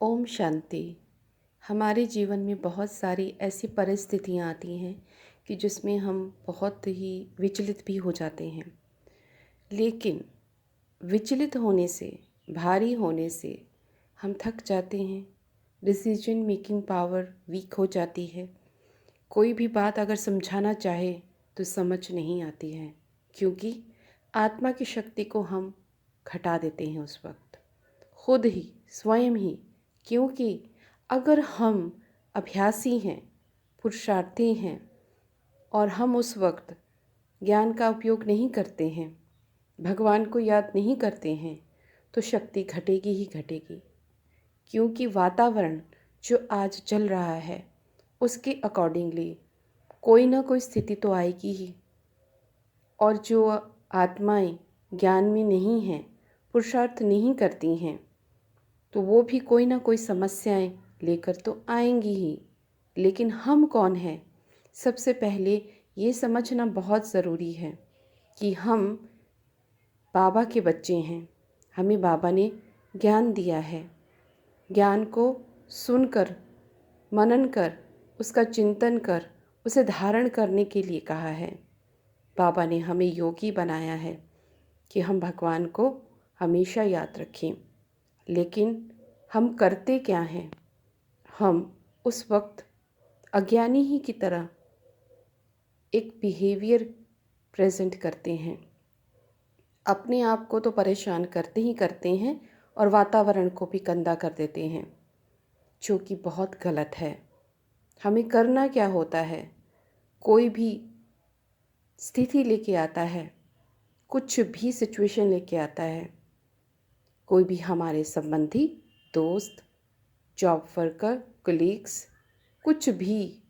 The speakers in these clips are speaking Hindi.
ओम शांति। हमारे जीवन में बहुत सारी ऐसी परिस्थितियाँ आती हैं कि जिसमें हम बहुत ही विचलित भी हो जाते हैं। लेकिन विचलित होने से, भारी होने से हम थक जाते हैं। डिसीजन मेकिंग पावर वीक हो जाती है। कोई भी बात अगर समझाना चाहे तो समझ नहीं आती है, क्योंकि आत्मा की शक्ति को हम घटा देते हैं उस वक्त, खुद ही, स्वयं ही। क्योंकि अगर हम अभ्यासी हैं, पुरुषार्थी हैं और हम उस वक्त ज्ञान का उपयोग नहीं करते हैं, भगवान को याद नहीं करते हैं, तो शक्ति घटेगी ही घटेगी। क्योंकि वातावरण जो आज चल रहा है उसके अकॉर्डिंगली कोई ना कोई स्थिति तो आएगी ही। और जो आत्माएं ज्ञान में नहीं हैं, पुरुषार्थ नहीं करती हैं, तो वो भी कोई ना कोई समस्याएं लेकर तो आएंगी ही। लेकिन हम कौन हैं? सबसे पहले ये समझना बहुत ज़रूरी है कि हम बाबा के बच्चे हैं। हमें बाबा ने ज्ञान दिया है। ज्ञान को सुनकर, मनन कर, उसका चिंतन कर, उसे धारण करने के लिए कहा है। बाबा ने हमें योगी बनाया है कि हम भगवान को हमेशा याद रखें। लेकिन हम करते क्या हैं? हम उस वक्त अज्ञानी ही की तरह एक बिहेवियर प्रेजेंट करते हैं। अपने आप को तो परेशान करते ही करते हैं और वातावरण को भी गंदा कर देते हैं, जो कि बहुत गलत है। हमें करना क्या होता है? कोई भी स्थिति लेके आता है, कुछ भी सिचुएशन लेके आता है, कोई भी हमारे संबंधी, दोस्त, जॉब वर्कर, कलीग्स, कुछ भी,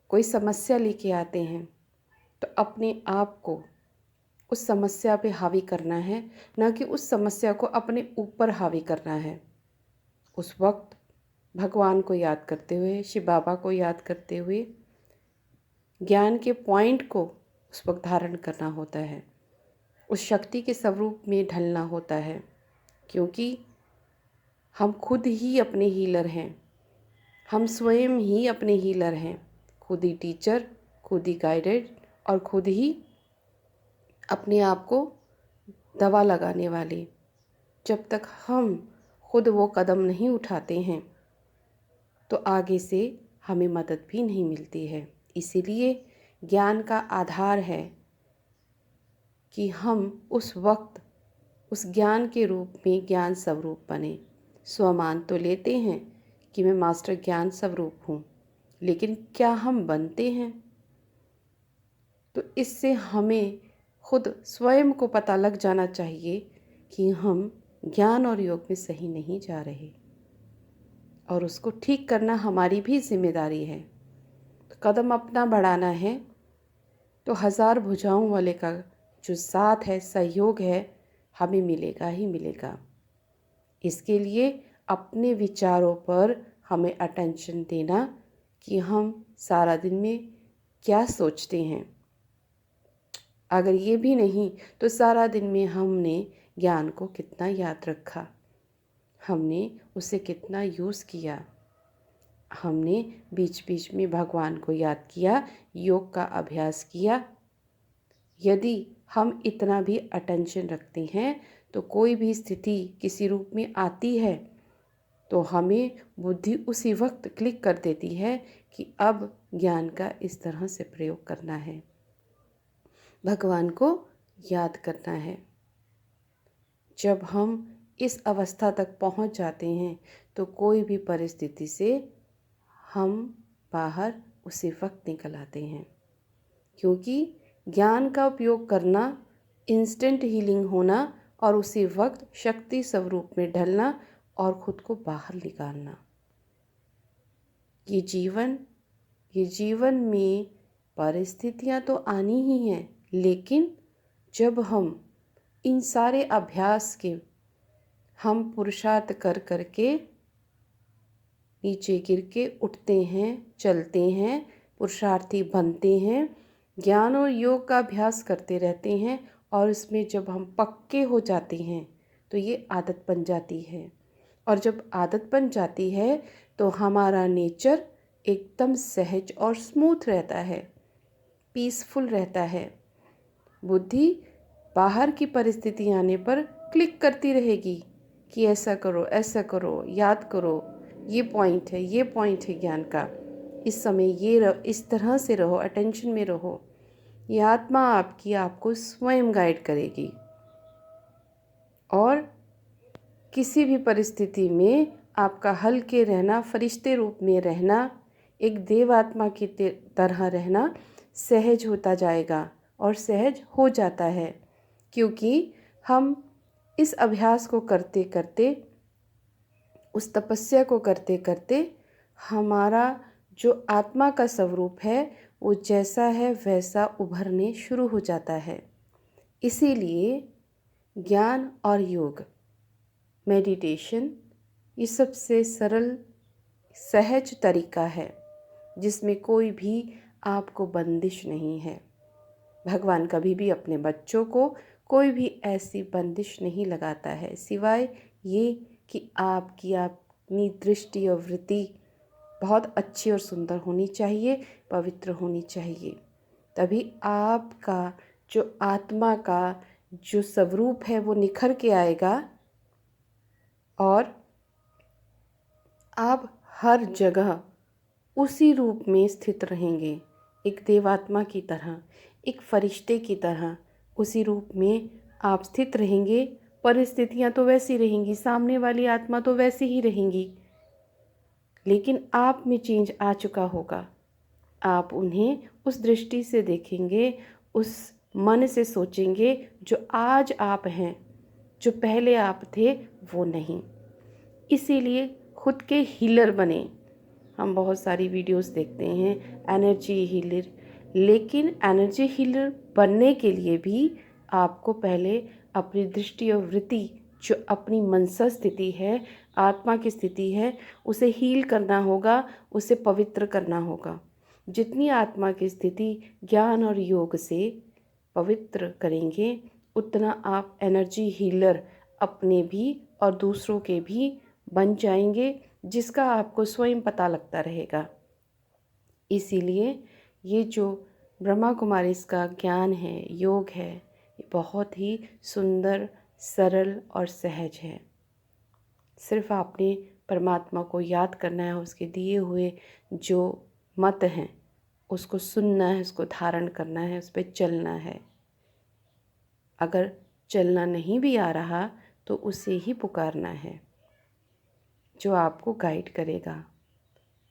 कोई समस्या लेके आते हैं, तो अपने आप को उस समस्या पे हावी करना है, ना कि उस समस्या को अपने ऊपर हावी करना है। उस वक्त भगवान को याद करते हुए, शिव बाबा को याद करते हुए ज्ञान के पॉइंट को उस वक्त धारण करना होता है, उस शक्ति के स्वरूप में ढलना होता है। क्योंकि हम खुद ही अपने हीलर हैं, हम स्वयं ही अपने हीलर हैं, खुद ही टीचर, खुद ही गाइडेड और खुद ही अपने आप को दवा लगाने वाले। जब तक हम खुद वो कदम नहीं उठाते हैं तो आगे से हमें मदद भी नहीं मिलती है। इसीलिए ज्ञान का आधार है कि हम उस वक्त उस ज्ञान के रूप में ज्ञान स्वरूप बने। स्वमान तो लेते हैं कि मैं मास्टर ज्ञान स्वरूप हूँ, लेकिन क्या हम बनते हैं? तो इससे हमें खुद स्वयं को पता लग जाना चाहिए कि हम ज्ञान और योग में सही नहीं जा रहे, और उसको ठीक करना हमारी भी जिम्मेदारी है। तो कदम अपना बढ़ाना है तो 1000 भुजाओं वाले का जो साथ है, सहयोग है, हमें मिलेगा ही मिलेगा। इसके लिए अपने विचारों पर हमें अटेंशन देना कि हम सारा दिन में क्या सोचते हैं। अगर ये भी नहीं तो सारा दिन में हमने ज्ञान को कितना याद रखा, हमने उसे कितना यूज़ किया, हमने बीच बीच में भगवान को याद किया, योग का अभ्यास किया। यदि हम इतना भी अटेंशन रखते हैं तो कोई भी स्थिति किसी रूप में आती है तो हमें बुद्धि उसी वक्त क्लिक कर देती है कि अब ज्ञान का इस तरह से प्रयोग करना है, भगवान को याद करना है। जब हम इस अवस्था तक पहुंच जाते हैं तो कोई भी परिस्थिति से हम बाहर उसी वक्त निकल आते हैं। क्योंकि ज्ञान का उपयोग करना, इंस्टेंट हीलिंग होना और उसी वक्त शक्ति स्वरूप में ढलना और खुद को बाहर निकालना, ये जीवन में परिस्थितियां तो आनी ही हैं। लेकिन जब हम इन सारे अभ्यास के हम पुरुषार्थ कर करके नीचे गिर के उठते हैं, चलते हैं, पुरुषार्थी बनते हैं, ज्ञान और योग का अभ्यास करते रहते हैं, और इसमें जब हम पक्के हो जाते हैं तो तो ये आदत बन जाती है। और जब आदत बन जाती है तो हमारा नेचर एकदम सहज और स्मूथ रहता है, पीसफुल रहता है। बुद्धि बाहर की परिस्थिति आने पर क्लिक करती रहेगी कि ऐसा करो, ऐसा करो, याद करो, ये पॉइंट है, ये पॉइंट है ज्ञान का, इस समय इस तरह से रहो, अटेंशन में रहो। ये आत्मा आपकी आपको स्वयं गाइड करेगी। और किसी भी परिस्थिति में आपका हल्के रहना, फरिश्ते रूप में रहना, एक देवात्मा की तरह रहना सहज होता जाएगा और सहज हो जाता है, क्योंकि हम इस अभ्यास को करते करते, उस तपस्या को करते करते हमारा जो आत्मा का स्वरूप है वो जैसा है वैसा उभरने शुरू हो जाता है। इसीलिए ज्ञान और योग, मेडिटेशन, ये सबसे सरल सहज तरीका है जिसमें कोई भी आपको बंदिश नहीं है। भगवान कभी भी अपने बच्चों को कोई भी ऐसी बंदिश नहीं लगाता है, सिवाय ये कि आपकी अपनी दृष्टि और वृत्ति बहुत अच्छी और सुंदर होनी चाहिए, पवित्र होनी चाहिए। तभी आपका जो आत्मा का जो स्वरूप है वो निखर के आएगा और आप हर जगह उसी रूप में स्थित रहेंगे, एक देवात्मा की तरह, एक फरिश्ते की तरह उसी रूप में आप स्थित रहेंगे। परिस्थितियाँ तो वैसी रहेंगी, सामने वाली आत्मा तो वैसी ही रहेंगी, लेकिन आप में चेंज आ चुका होगा। आप उन्हें उस दृष्टि से देखेंगे, उस मन से सोचेंगे जो आज आप हैं, जो पहले आप थे वो नहीं। इसीलिए खुद के हीलर बने। हम बहुत सारी वीडियोस देखते हैं एनर्जी हीलर, लेकिन एनर्जी हीलर बनने के लिए भी आपको पहले अपनी दृष्टि और वृत्ति, जो अपनी मनसा स्थिति है, आत्मा की स्थिति है, उसे हील करना होगा, उसे पवित्र करना होगा। जितनी आत्मा की स्थिति ज्ञान और योग से पवित्र करेंगे, उतना आप एनर्जी हीलर अपने भी और दूसरों के भी बन जाएंगे, जिसका आपको स्वयं पता लगता रहेगा। इसीलिए ये जो ब्रह्मा कुमारी का ज्ञान है, योग है, ये बहुत ही सुंदर, सरल और सहज है। सिर्फ आपने परमात्मा को याद करना है, उसके दिए हुए जो मत हैं उसको सुनना है, उसको धारण करना है, उस पर चलना है। अगर चलना नहीं भी आ रहा तो उसे ही पुकारना है जो आपको गाइड करेगा।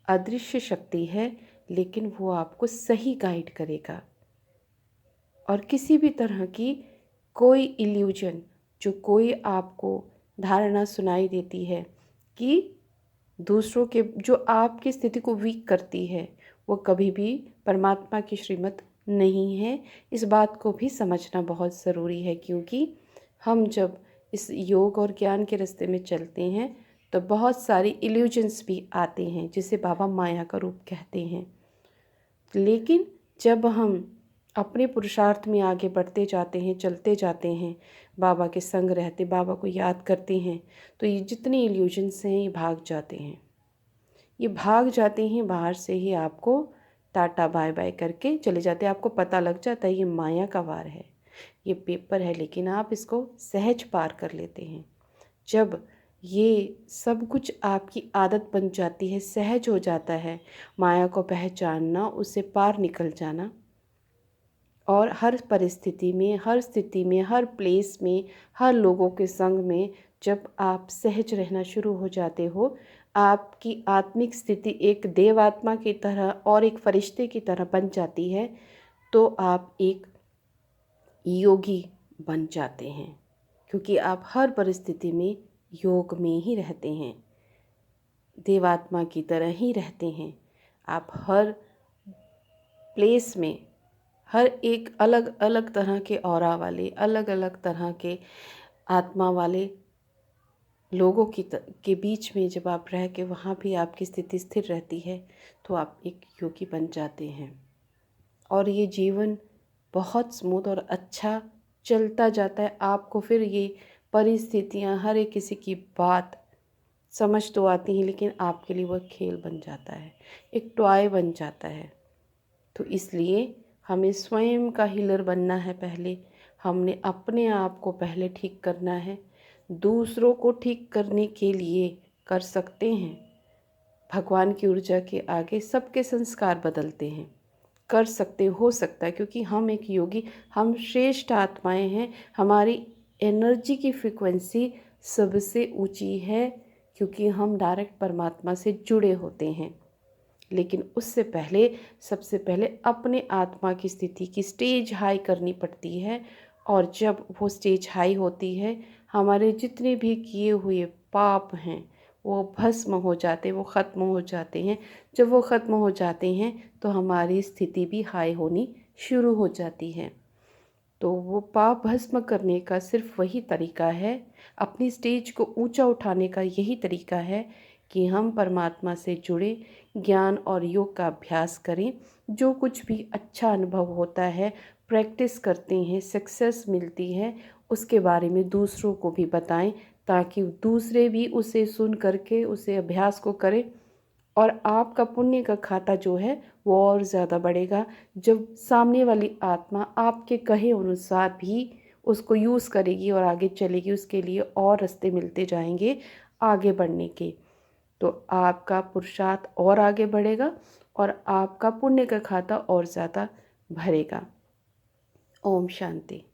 अदृश्य शक्ति है, लेकिन वो आपको सही गाइड करेगा। और किसी भी तरह की कोई इल्यूजन, जो कोई आपको धारणा सुनाई देती है कि दूसरों के, जो आपकी स्थिति को वीक करती है, वो कभी भी परमात्मा की श्रीमत नहीं है। इस बात को भी समझना बहुत ज़रूरी है, क्योंकि हम जब इस योग और ज्ञान के रास्ते में चलते हैं तो बहुत सारी इल्यूजन्स भी आते हैं, जिसे बाबा माया का रूप कहते हैं। लेकिन जब हम अपने पुरुषार्थ में आगे बढ़ते जाते हैं, चलते जाते हैं, बाबा के संग रहते, बाबा को याद करते हैं, तो ये जितने इल्यूजन्स हैं ये भाग जाते हैं। ये भाग जाते हैं, बाहर से ही आपको टाटा बाय बाय करके चले जाते हैं। आपको पता लग जाता है ये माया का वार है, ये पेपर है, लेकिन आप इसको सहज पार कर लेते हैं। जब ये सब कुछ आपकी आदत बन जाती है, सहज हो जाता है, माया को पहचानना, उससे पार निकल जाना, और हर परिस्थिति में, हर स्थिति में, हर प्लेस में, हर लोगों के संग में जब आप सहज रहना शुरू हो जाते हो, आपकी आत्मिक स्थिति एक देवात्मा की तरह और एक फरिश्ते की तरह बन जाती है, तो आप एक योगी बन जाते हैं, क्योंकि आप हर परिस्थिति में योग में ही रहते हैं, देवात्मा की तरह ही रहते हैं। आप हर प्लेस में, हर एक अलग अलग तरह के ऑरा वाले, अलग अलग तरह के आत्मा वाले लोगों के बीच में जब आप रह के वहाँ भी आपकी स्थिति स्थिर रहती है, तो आप एक योगी बन जाते हैं। और ये जीवन बहुत स्मूथ और अच्छा चलता जाता है। आपको फिर ये परिस्थितियाँ, हर एक किसी की बात समझ तो आती हैं, लेकिन आपके लिए वह खेल बन जाता है, एक टॉय बन जाता है। तो इसलिए हमें स्वयं का हीलर बनना है। पहले हमने अपने आप को पहले ठीक करना है। दूसरों को ठीक करने के लिए कर सकते हैं, भगवान की ऊर्जा के आगे सबके संस्कार बदलते हैं, कर सकते, हो सकता है, क्योंकि हम एक योगी, हम श्रेष्ठ आत्माएं हैं। हमारी एनर्जी की फ्रिक्वेंसी सबसे ऊंची है, क्योंकि हम डायरेक्ट परमात्मा से जुड़े होते हैं। लेकिन उससे पहले, सबसे पहले अपने आत्मा की स्थिति की स्टेज हाई करनी पड़ती है। और जब वो स्टेज हाई होती है, हमारे जितने भी किए हुए पाप हैं वो भस्म हो जाते, वो ख़त्म हो जाते हैं। जब वो ख़त्म हो जाते हैं तो हमारी स्थिति भी हाई होनी शुरू हो जाती है। तो वो पाप भस्म करने का सिर्फ वही तरीका है, अपनी स्टेज को ऊंचा उठाने का यही तरीका है कि हम परमात्मा से जुड़े, ज्ञान और योग का अभ्यास करें। जो कुछ भी अच्छा अनुभव होता है, प्रैक्टिस करते हैं, सक्सेस मिलती है, उसके बारे में दूसरों को भी बताएं, ताकि दूसरे भी उसे सुन करके उसे अभ्यास को करें। और आपका पुण्य का खाता जो है वो और ज़्यादा बढ़ेगा, जब सामने वाली आत्मा आपके कहे अनुसार भी उसको यूज़ करेगी और आगे चलेगी, उसके लिए और रास्ते मिलते जाएंगे आगे बढ़ने के। तो आपका पुरुषार्थ और आगे बढ़ेगा और आपका पुण्य का खाता और ज़्यादा भरेगा। ओम शांति।